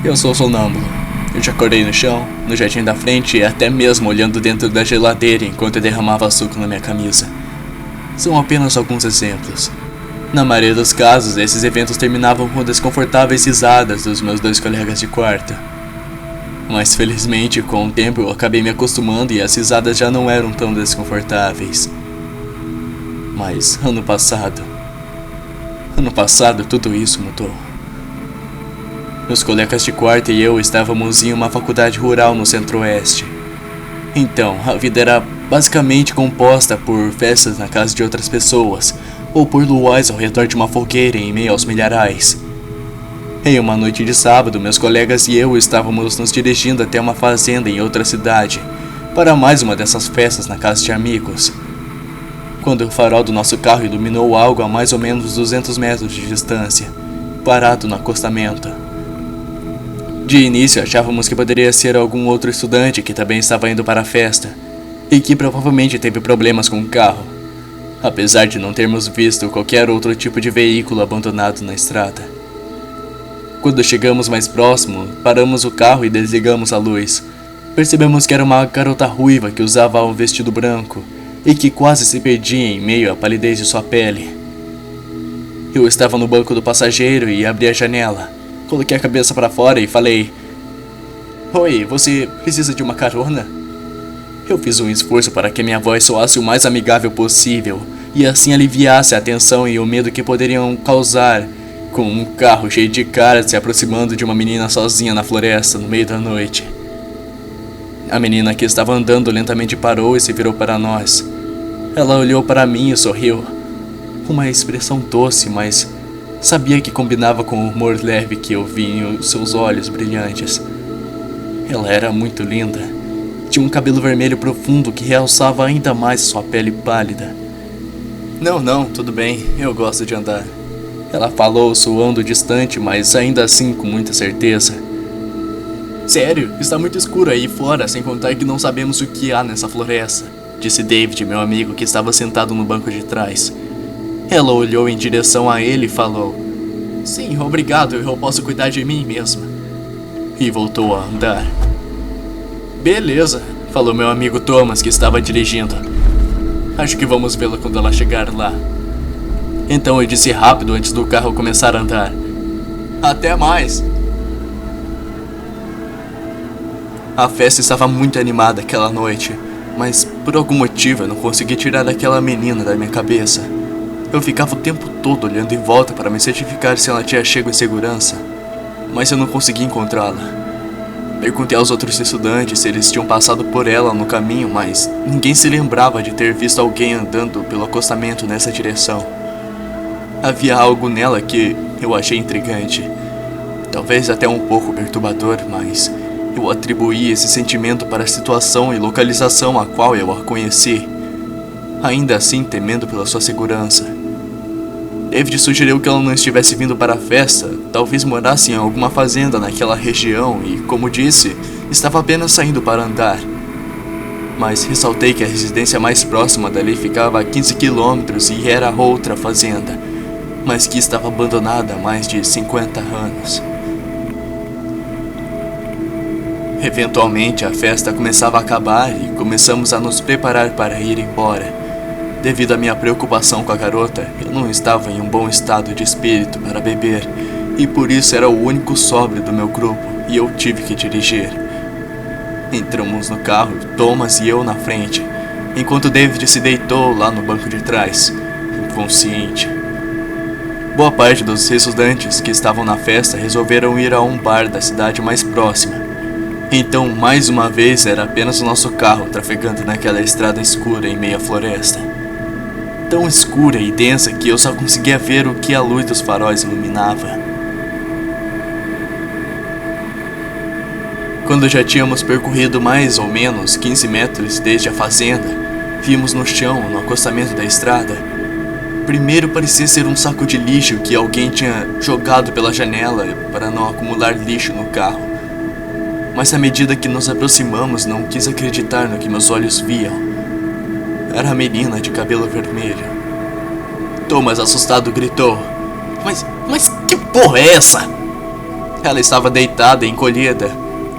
Eu sou sonâmbulo. Eu já acordei no chão, no jardim da frente e até mesmo olhando dentro da geladeira enquanto eu derramava açúcar na minha camisa. São apenas alguns exemplos. Na maioria dos casos, esses eventos terminavam com desconfortáveis risadas dos meus dois colegas de quarto. Mas felizmente, com o tempo eu acabei me acostumando e as risadas já não eram tão desconfortáveis. Mas ano passado tudo isso mudou. Meus colegas de quarto e eu estávamos em uma faculdade rural no centro-oeste. Então, a vida era basicamente composta por festas na casa de outras pessoas, ou por luais ao redor de uma fogueira em meio aos milharais. Em uma noite de sábado, meus colegas e eu estávamos nos dirigindo até uma fazenda em outra cidade, para mais uma dessas festas na casa de amigos. Quando o farol do nosso carro iluminou algo a mais ou menos 200 metros de distância, parado no acostamento. De início achávamos que poderia ser algum outro estudante que também estava indo para a festa, e que provavelmente teve problemas com o carro, apesar de não termos visto qualquer outro tipo de veículo abandonado na estrada. Quando chegamos mais próximo, paramos o carro e desligamos a luz. Percebemos que era uma garota ruiva que usava um vestido branco e que quase se perdia em meio à palidez de sua pele. Eu estava no banco do passageiro e abri a janela. Coloquei a cabeça para fora e falei: "Oi, você precisa de uma carona?" Eu fiz um esforço para que minha voz soasse o mais amigável possível e assim aliviasse a tensão e o medo que poderiam causar com um carro cheio de caras se aproximando de uma menina sozinha na floresta no meio da noite. A menina que estava andando lentamente parou e se virou para nós. Ela olhou para mim e sorriu. Uma expressão doce, mas sabia que combinava com o humor leve que eu vi em seus olhos brilhantes. Ela era muito linda. Tinha um cabelo vermelho profundo que realçava ainda mais sua pele pálida. Não, tudo bem, eu gosto de andar. Ela falou, soando distante, mas ainda assim com muita certeza. Sério, está muito escuro aí fora, sem contar que não sabemos o que há nessa floresta, disse David, meu amigo, que estava sentado no banco de trás. Ela olhou em direção a ele e falou: "Sim, obrigado, eu posso cuidar de mim mesma." E voltou a andar. "Beleza", falou meu amigo Thomas, que estava dirigindo. "Acho que vamos vê-la quando ela chegar lá." Então eu disse rápido antes do carro começar a andar: "Até mais." A festa estava muito animada aquela noite, mas por algum motivo eu não consegui tirar aquela menina da minha cabeça. Eu ficava o tempo todo olhando em volta para me certificar se ela tinha chego em segurança, mas eu não consegui encontrá-la. Perguntei aos outros estudantes se eles tinham passado por ela no caminho, mas ninguém se lembrava de ter visto alguém andando pelo acostamento nessa direção. Havia algo nela que eu achei intrigante, talvez até um pouco perturbador, mas eu atribuí esse sentimento para a situação e localização a qual eu a conheci, ainda assim temendo pela sua segurança. David sugeriu que ela não estivesse vindo para a festa, talvez morasse em alguma fazenda naquela região e, como disse, estava apenas saindo para andar. Mas ressaltei que a residência mais próxima dali ficava a 15 quilômetros e era outra fazenda, mas que estava abandonada há mais de 50 anos. Eventualmente a festa começava a acabar e começamos a nos preparar para ir embora. Devido à minha preocupação com a garota, eu não estava em um bom estado de espírito para beber, e por isso era o único sóbrio do meu grupo, e eu tive que dirigir. Entramos no carro, Thomas e eu na frente, enquanto David se deitou lá no banco de trás, inconsciente. Boa parte dos estudantes que estavam na festa resolveram ir a um bar da cidade mais próxima. Então, mais uma vez, era apenas o nosso carro trafegando naquela estrada escura em meio à floresta. Tão escura e densa que eu só conseguia ver o que a luz dos faróis iluminava. Quando já tínhamos percorrido mais ou menos 15 metros desde a fazenda, vimos no chão, no acostamento da estrada. Primeiro parecia ser um saco de lixo que alguém tinha jogado pela janela para não acumular lixo no carro. Mas à medida que nos aproximamos, não quis acreditar no que meus olhos viam. Era a menina de cabelo vermelho. Thomas, assustado, gritou: Mas que porra é essa?" Ela estava deitada, encolhida,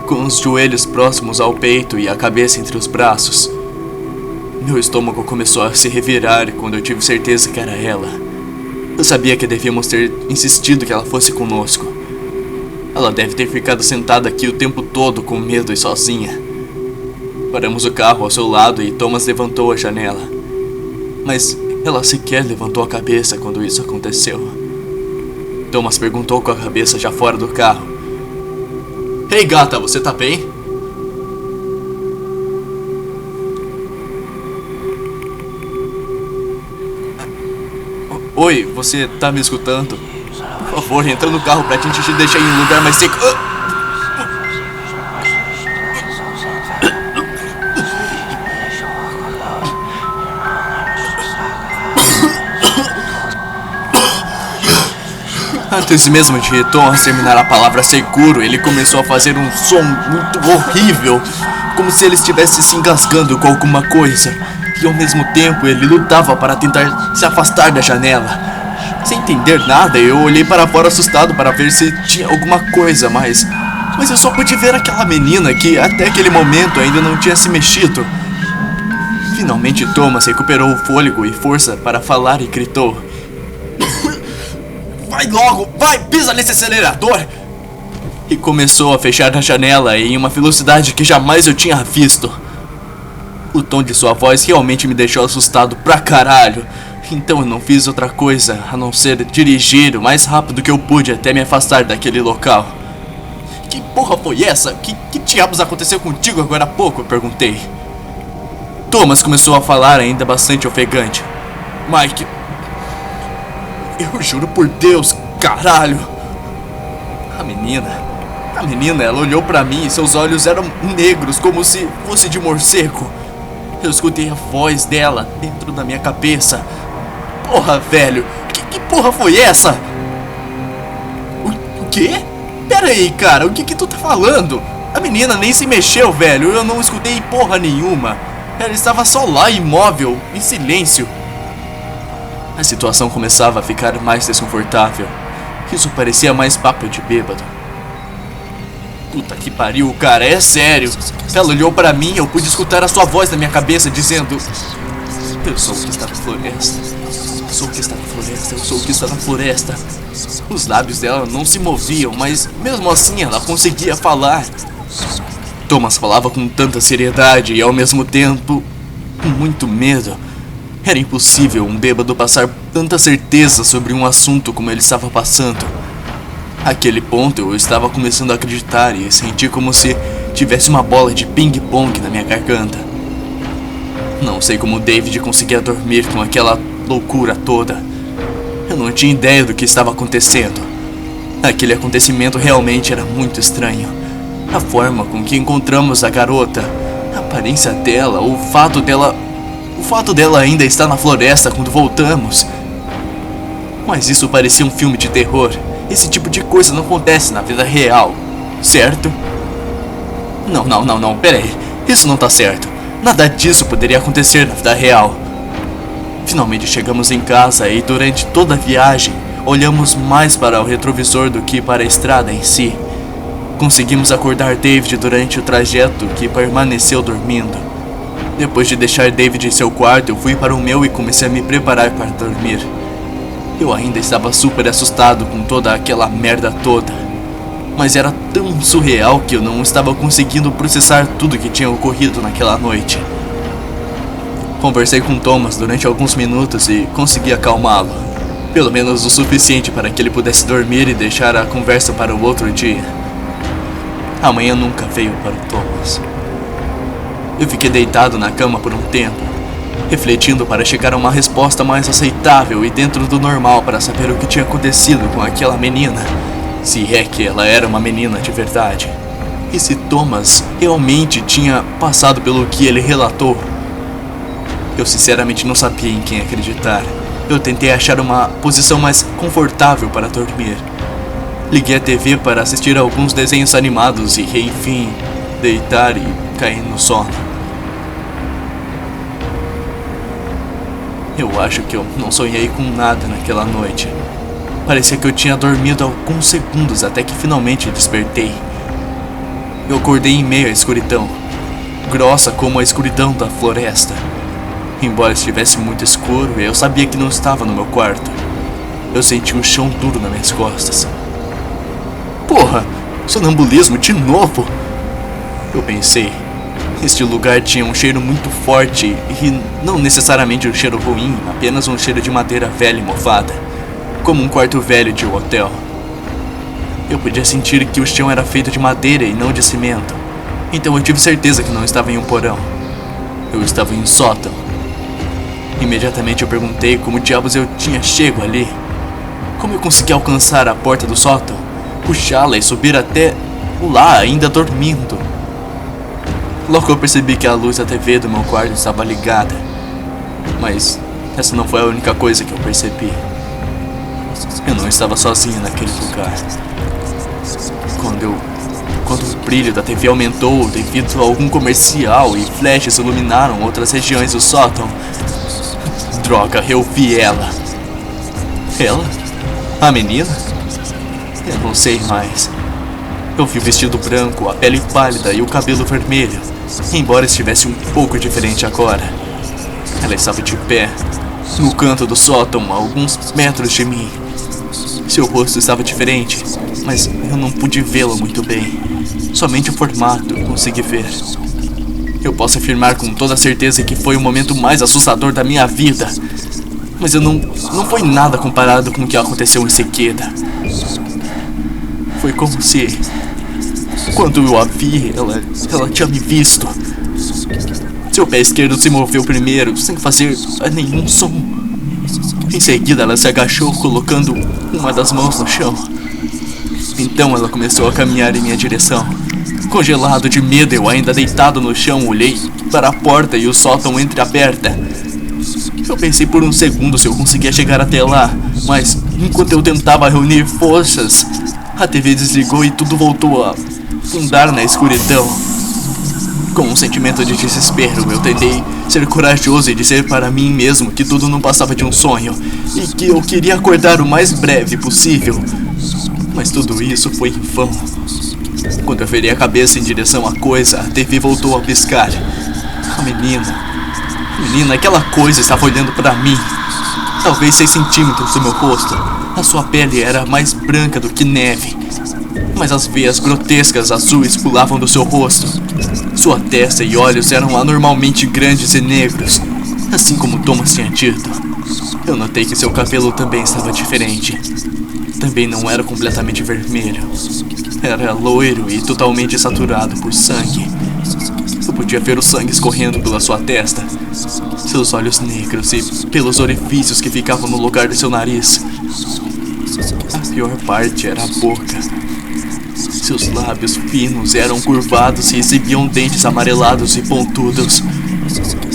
com os joelhos próximos ao peito e a cabeça entre os braços. Meu estômago começou a se revirar quando eu tive certeza que era ela. Eu sabia que devíamos ter insistido que ela fosse conosco. Ela deve ter ficado sentada aqui o tempo todo com medo e sozinha. Paramos o carro ao seu lado e Thomas levantou a janela. Mas ela sequer levantou a cabeça quando isso aconteceu. Thomas perguntou com a cabeça já fora do carro: "Ei, gata, você tá bem?" "Oi, você tá me escutando? Por favor, entra no carro pra gente te deixar em um lugar mais seco." Antes mesmo de Thomas terminar a palavra seguro, ele começou a fazer um som muito horrível, como se ele estivesse se engasgando com alguma coisa. E ao mesmo tempo ele lutava para tentar se afastar da janela. Sem entender nada, eu olhei para fora assustado para ver se tinha alguma coisa, mas eu só pude ver aquela menina que até aquele momento ainda não tinha se mexido. Finalmente Thomas recuperou o fôlego e força para falar e gritou: "Vai logo, vai, pisa nesse acelerador!" E começou a fechar a janela em uma velocidade que jamais eu tinha visto. O tom de sua voz realmente me deixou assustado pra caralho. Então eu não fiz outra coisa a não ser dirigir o mais rápido que eu pude até me afastar daquele local. "Que porra foi essa? Que diabos aconteceu contigo agora há pouco?" eu perguntei. Thomas começou a falar ainda bastante ofegante: "Mike, eu juro por Deus, caralho." A menina, ela olhou pra mim e seus olhos eram negros, como se fosse de morcego. Eu escutei a voz dela dentro da minha cabeça. Porra, velho, que porra foi essa? O quê? Pera aí, cara, o que tu tá falando? A menina nem se mexeu, velho, eu não escutei porra nenhuma. Ela estava só lá, imóvel, em silêncio. A situação começava a ficar mais desconfortável. Isso parecia mais papo de bêbado. Puta que pariu, cara, é sério. Ela olhou pra mim e eu pude escutar a sua voz na minha cabeça dizendo: "Eu sou o que está na floresta. Eu sou o que está na floresta. Eu sou o que está na floresta." Os lábios dela não se moviam, mas mesmo assim ela conseguia falar. Thomas falava com tanta seriedade e ao mesmo tempo com muito medo. Era impossível um bêbado passar tanta certeza sobre um assunto como ele estava passando. Àquele ponto eu estava começando a acreditar e senti como se tivesse uma bola de ping-pong na minha garganta. Não sei como David conseguia dormir com aquela loucura toda. Eu não tinha ideia do que estava acontecendo. Aquele acontecimento realmente era muito estranho. A forma com que encontramos a garota, a aparência dela, o fato dela ainda estar na floresta quando voltamos. Mas isso parecia um filme de terror. Esse tipo de coisa não acontece na vida real, certo? Não, pera aí. Isso não tá certo. Nada disso poderia acontecer na vida real. Finalmente chegamos em casa e durante toda a viagem olhamos mais para o retrovisor do que para a estrada em si. Conseguimos acordar David durante o trajeto que permaneceu dormindo. Depois de deixar David em seu quarto, eu fui para o meu e comecei a me preparar para dormir. Eu ainda estava super assustado com toda aquela merda toda. Mas era tão surreal que eu não estava conseguindo processar tudo que tinha ocorrido naquela noite. Conversei com Thomas durante alguns minutos e consegui acalmá-lo. Pelo menos o suficiente para que ele pudesse dormir e deixar a conversa para o outro dia. Amanhã nunca veio para o Thomas. Eu fiquei deitado na cama por um tempo, refletindo para chegar a uma resposta mais aceitável e dentro do normal para saber o que tinha acontecido com aquela menina, se é que ela era uma menina de verdade, e se Thomas realmente tinha passado pelo que ele relatou. Eu sinceramente não sabia em quem acreditar. Eu tentei achar uma posição mais confortável para dormir. Liguei a TV para assistir a alguns desenhos animados e, enfim, deitar e cair no sono. Eu acho que eu não sonhei com nada naquela noite. Parecia que eu tinha dormido alguns segundos até que finalmente despertei. Eu acordei em meio à escuridão, grossa como a escuridão da floresta. Embora estivesse muito escuro, eu sabia que não estava no meu quarto. Eu senti um chão duro nas minhas costas. Porra, sonambulismo de novo? Eu pensei. Este lugar tinha um cheiro muito forte e não necessariamente um cheiro ruim, apenas um cheiro de madeira velha e mofada, como um quarto velho de um hotel. Eu podia sentir que o chão era feito de madeira e não de cimento, então eu tive certeza que não estava em um porão. Eu estava em um sótão. Imediatamente eu perguntei como diabos eu tinha chego ali. Como eu consegui alcançar a porta do sótão, puxá-la e subir até lá ainda dormindo. Logo eu percebi que a luz da TV do meu quarto estava ligada, mas essa não foi a única coisa que eu percebi. Eu não estava sozinho naquele lugar. Quando o brilho da TV aumentou devido a algum comercial e flashes iluminaram outras regiões do sótão. Droga, eu vi ela. Ela? A menina? Eu não sei mais. Eu vi o vestido branco, a pele pálida e o cabelo vermelho, embora estivesse um pouco diferente agora. Ela estava de pé, no canto do sótão, a alguns metros de mim. Seu rosto estava diferente, mas eu não pude vê-lo muito bem. Somente o formato eu consegui ver. Eu posso afirmar com toda certeza que foi o momento mais assustador da minha vida. Mas não foi nada comparado com o que aconteceu em seguida. Foi como se, quando eu a vi, ela tinha me visto. Seu pé esquerdo se moveu primeiro, sem fazer nenhum som. Em seguida ela se agachou, colocando uma das mãos no chão. Então ela começou a caminhar em minha direção. Congelado de medo, eu ainda deitado no chão, olhei para a porta e o sótão entreaberta. Eu pensei por um segundo se eu conseguia chegar até lá, mas enquanto eu tentava reunir forças, a TV desligou e tudo voltou a afundar na escuridão. Com um sentimento de desespero, eu tentei ser corajoso e dizer para mim mesmo que tudo não passava de um sonho e que eu queria acordar o mais breve possível. Mas tudo isso foi em vão. Quando eu virei a cabeça em direção à coisa, a TV voltou a piscar. A menina, aquela coisa estava olhando para mim. Talvez 6 centímetros do meu rosto. A sua pele era mais branca do que neve, mas as veias grotescas azuis pulavam do seu rosto. Sua testa e olhos eram anormalmente grandes e negros, assim como Thomas tinha dito. Eu notei que seu cabelo também estava diferente. Também não era completamente vermelho. Era loiro e totalmente saturado por sangue. Eu podia ver o sangue escorrendo pela sua testa, seus olhos negros e pelos orifícios que ficavam no lugar do seu nariz. A pior parte era a boca. Seus lábios finos eram curvados e exibiam dentes amarelados e pontudos.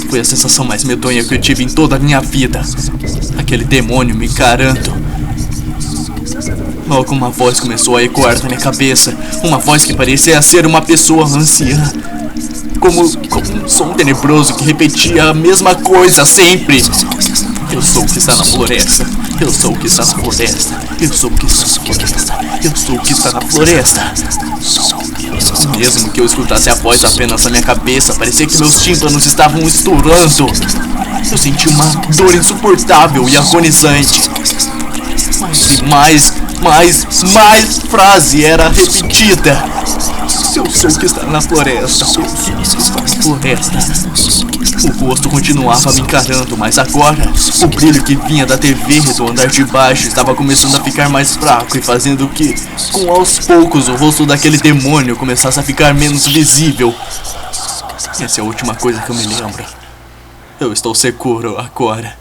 Foi a sensação mais medonha que eu tive em toda a minha vida. Aquele demônio me encarando. Logo uma voz começou a ecoar na minha cabeça. Uma voz que parecia ser uma pessoa anciã. Como um som tenebroso que repetia a mesma coisa sempre. Eu sou o que está na floresta. Eu sou o que está na floresta. Eu sou o que está na floresta. Eu sou o que está na floresta. Mesmo que eu escutasse a voz apenas na minha cabeça, parecia que meus tímpanos estavam estourando. Eu senti uma dor insuportável e agonizante. Mais frase era repetida. Eu sou o que está na floresta. Eu sou o que está na floresta. O rosto continuava me encarando, mas agora o brilho que vinha da TV do andar de baixo estava começando a ficar mais fraco e fazendo que, com aos poucos, o rosto daquele demônio começasse a ficar menos visível. Essa é a última coisa que eu me lembro. Eu estou seguro agora.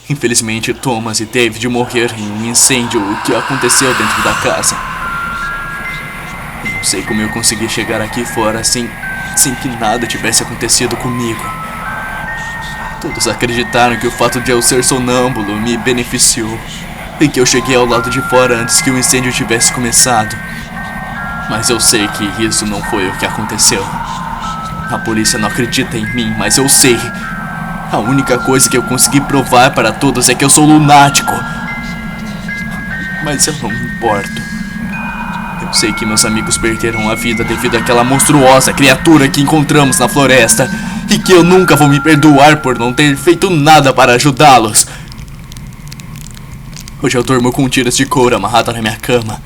Infelizmente, Thomas e David morreram em um incêndio que aconteceu dentro da casa. Não sei como eu consegui chegar aqui fora sem que nada tivesse acontecido comigo. Todos acreditaram que o fato de eu ser sonâmbulo me beneficiou e que eu cheguei ao lado de fora antes que o incêndio tivesse começado. Mas eu sei que isso não foi o que aconteceu. A polícia não acredita em mim, mas eu sei. A única coisa que eu consegui provar para todos é que eu sou lunático. Mas eu não me importo. Eu sei que meus amigos perderam a vida devido àquela monstruosa criatura que encontramos na floresta e que eu nunca vou me perdoar por não ter feito nada para ajudá-los. Hoje eu durmo com tiras de couro amarrado na minha cama.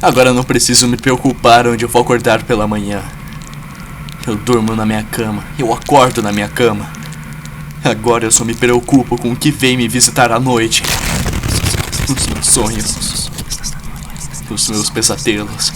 Agora eu não preciso me preocupar onde eu vou acordar pela manhã. Eu durmo na minha cama, eu acordo na minha cama. Agora eu só me preocupo com o que vem me visitar à noite. Os meus sonhos, os meus pesadelos.